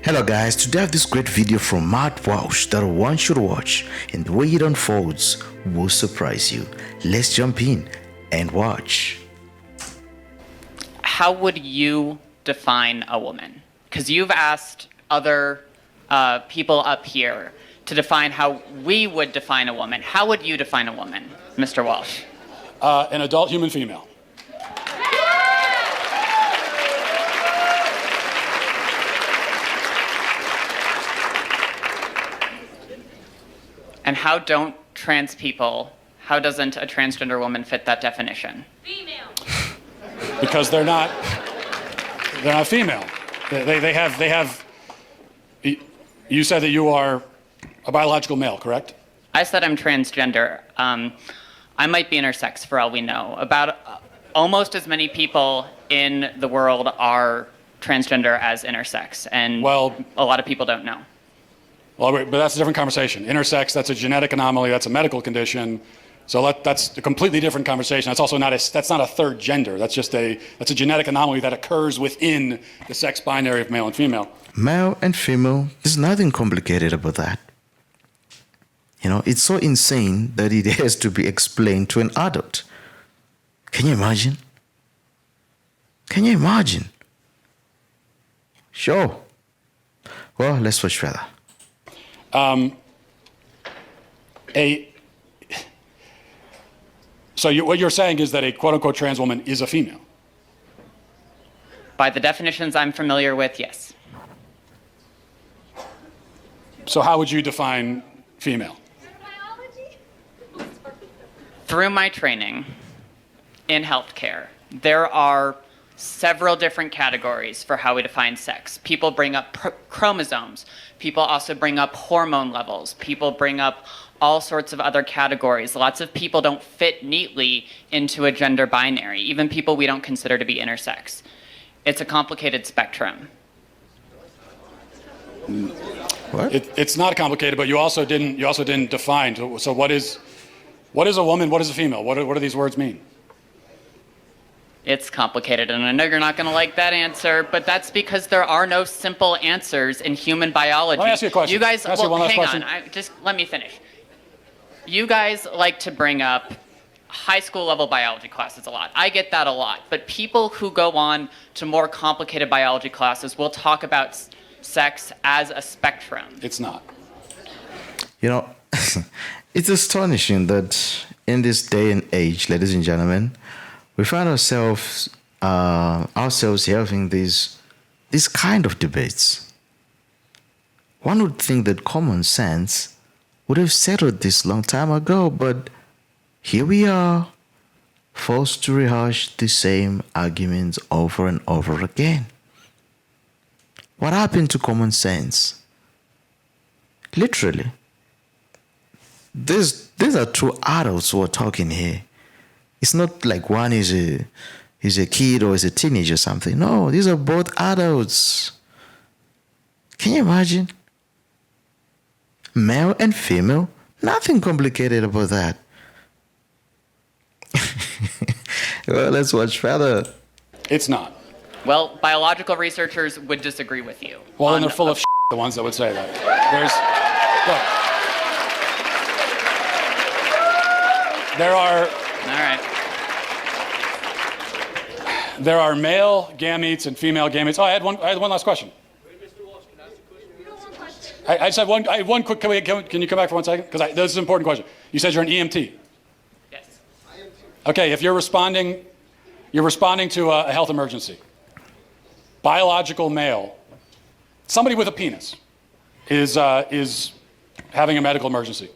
Hello guys, today I have this great video from Matt Walsh that one should watch, and the way it unfolds will surprise you. Let's jump in and watch. How would you define a woman? Because you've asked other people up here to define how we would define a woman. How would you define a woman, Mr. Walsh? An adult human female. And how don't trans people, how doesn't a transgender woman fit that definition? Female. Because they're not female. They have. You said that you are a biological male, correct? I said I'm transgender. I might be intersex for all we know. About almost as many people in the world are transgender as intersex, and Well- a lot of people don't know. Well, but that's a different conversation. Intersex, that's a genetic anomaly. That's a medical condition. So that's a completely different conversation. That's also not a third gender. That's a genetic anomaly that occurs within the sex binary of male and female. Male and female, there's nothing complicated about that. You know, it's so insane that it has to be explained to an adult. Can you imagine? Can you imagine? Sure. Well, let's watch further. What you're saying is that a quote-unquote trans woman is a female. By the definitions I'm familiar with, yes. So how would you define female? Through my training in healthcare, there are several different categories for how we define sex. People bring up chromosomes. People also bring up hormone levels. People bring up all sorts of other categories. Lots of people don't fit neatly into a gender binary, even people we don't consider to be intersex. It's a complicated spectrum. What? It's not complicated, but you also didn't define. So what is a woman? What is a female? What do these words mean? It's complicated, and I know you're not going to like that answer, but that's because there are no simple answers in human biology. Let me ask you a question. You guys, Can I ask you one last hang question? on. Just let me finish. You guys like to bring up high school level biology classes a lot. I get that a lot, but people who go on to more complicated biology classes will talk about sex as a spectrum. It's not. You know, it's astonishing that in this day and age, ladies and gentlemen, we find ourselves having these kind of debates. One would think that common sense would have settled this long time ago, but here we are, forced to rehash the same arguments over and over again. What happened to common sense? Literally. These are two adults who are talking here. It's not like one is a kid or is a teenager or something. No, these are both adults. Can you imagine? Male and female, nothing complicated about that. Well, let's watch further. It's not. Well, biological researchers would disagree with you. Well, then they're full of shit, the ones that would say that. There are All right. There are male gametes and female gametes. Oh, I had one last question. I just have one. I had one quick. Can you come back for 1 second? Because this is an important question. You said you're an EMT. Yes. Okay, if you're responding to a health emergency. Biological male, somebody with a penis, is having a medical emergency,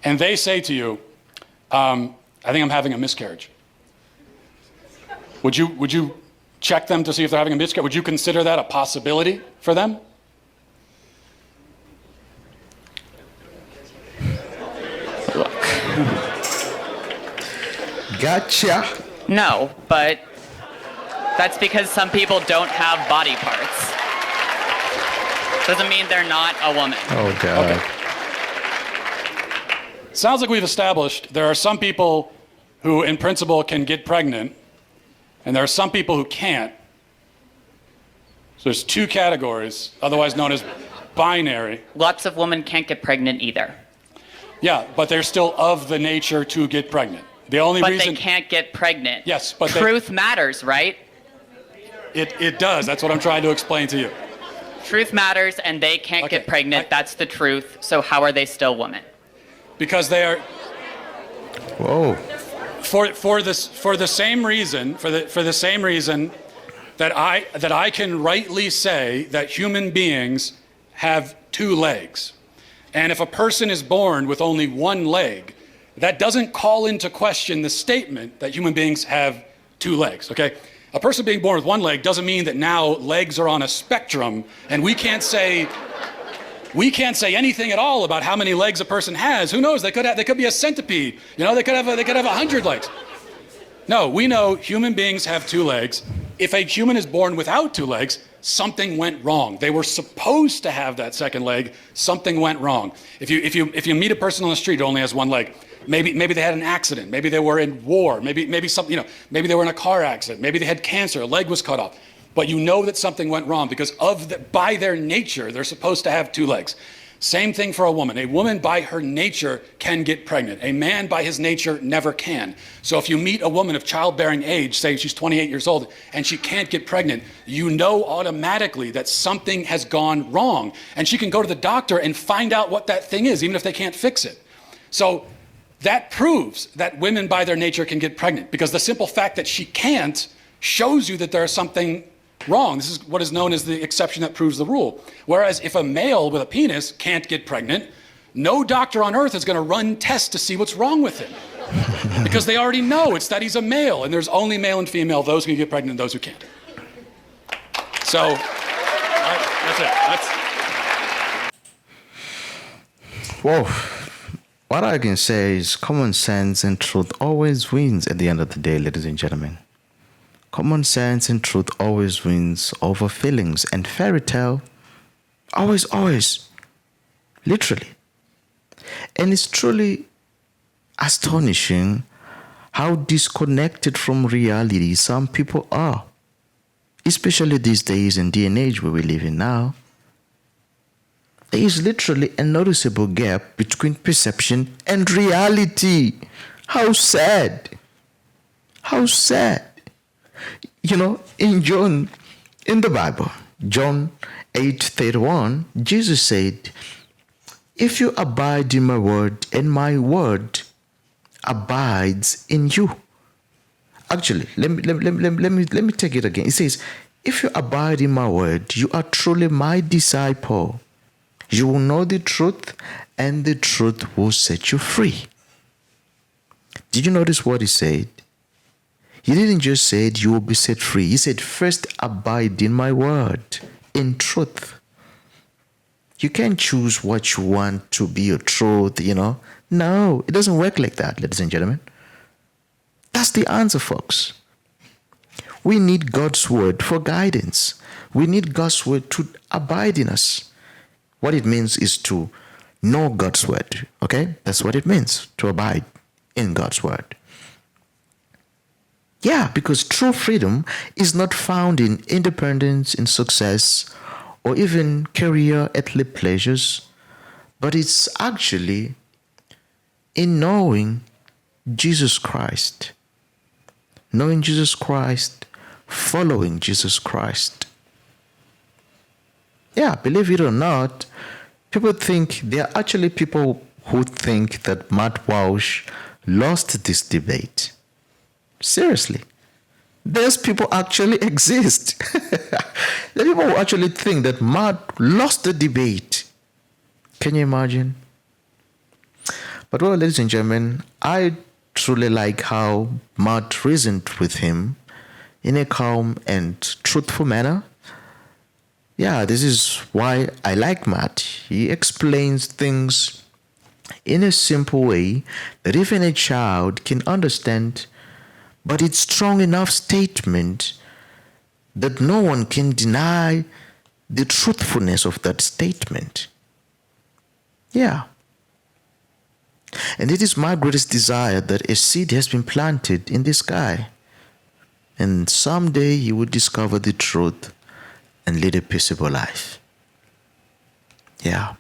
and they say to you, "I think I'm having a miscarriage." Would you check them to see if they're having a miscarriage? Would you consider that a possibility for them? Gotcha. No, but that's because some people don't have body parts. Doesn't mean they're not a woman. Oh, God. Okay. Sounds like we've established there are some people who, in principle, can get pregnant, and there are some people who can't. So there's two categories, otherwise known as binary. Lots of women can't get pregnant either. Yeah, but they're still of the nature to get pregnant. The only But reason they can't get pregnant. Yes, but truth matters, right? it does. That's what I'm trying to explain to you. Truth matters, and they can't Okay, get pregnant. That's the truth. So how are they still women? Because they are Whoa. for the same reason that I can rightly say that human beings have two legs. And if a person is born with only one leg, that doesn't call into question the statement that human beings have two legs, okay? A person being born with one leg doesn't mean that now legs are on a spectrum and we can't say anything at all about how many legs a person has. Who knows? They could be a centipede. You know, they could have 100 legs. No, we know human beings have two legs. If a human is born without two legs, something went wrong. They were supposed to have that second leg. Something went wrong. If you meet a person on the street who only has one leg, maybe they had an accident. Maybe they were in war. Maybe something, maybe they were in a car accident. Maybe they had cancer. A leg was cut off. But you know that something went wrong because by their nature, they're supposed to have two legs. Same thing for a woman. A woman by her nature can get pregnant. A man by his nature never can. So if you meet a woman of childbearing age, say she's 28 years old, and she can't get pregnant, you know automatically that something has gone wrong. And she can go to the doctor and find out what that thing is, even if they can't fix it. So that proves that women by their nature can get pregnant because the simple fact that she can't shows you that there's something wrong. This is what is known as the exception that proves the rule. Whereas if a male with a penis can't get pregnant, no doctor on earth is going to run tests to see what's wrong with him. Because they already know it's that he's a male, and there's only male and female, those who can get pregnant and those who can't. So, that's it. Whoa. What I can say is common sense and truth always wins at the end of the day, ladies and gentlemen. Common sense and truth always wins over feelings and fairy tale. Always. Literally. And it's truly astonishing how disconnected from reality some people are. Especially these days in day and age where we live in now. There is literally a noticeable gap between perception and reality. How sad. How sad. In the Bible, John 8:31, Jesus said, "If you abide in my word and my word abides in you." Actually, let me take it again. It says, "If you abide in my word, you are truly my disciple. You will know the truth, and the truth will set you free." Did you notice what he said? He didn't just say you will be set free. He said, first abide in my word, in truth. You can't choose what you want to be your truth, No, it doesn't work like that, ladies and gentlemen. That's the answer, folks. We need God's word for guidance. We need God's word to abide in us. What it means is to know God's word, okay? That's what it means, to abide in God's word. Yeah, because true freedom is not found in independence, in success, or even career earthly pleasures, but it's actually in knowing Jesus Christ. Knowing Jesus Christ, following Jesus Christ. Yeah, believe it or not, there are actually people who think that Matt Walsh lost this debate. Seriously. Those people actually exist. There are people who actually think that Matt lost the debate. Can you imagine? But well, ladies and gentlemen, I truly like how Matt reasoned with him in a calm and truthful manner. Yeah, this is why I like Matt. He explains things in a simple way that even a child can understand. But it's strong enough statement that no one can deny the truthfulness of that statement. Yeah. And it is my greatest desire that a seed has been planted in this guy. And someday he will discover the truth and lead a peaceable life. Yeah.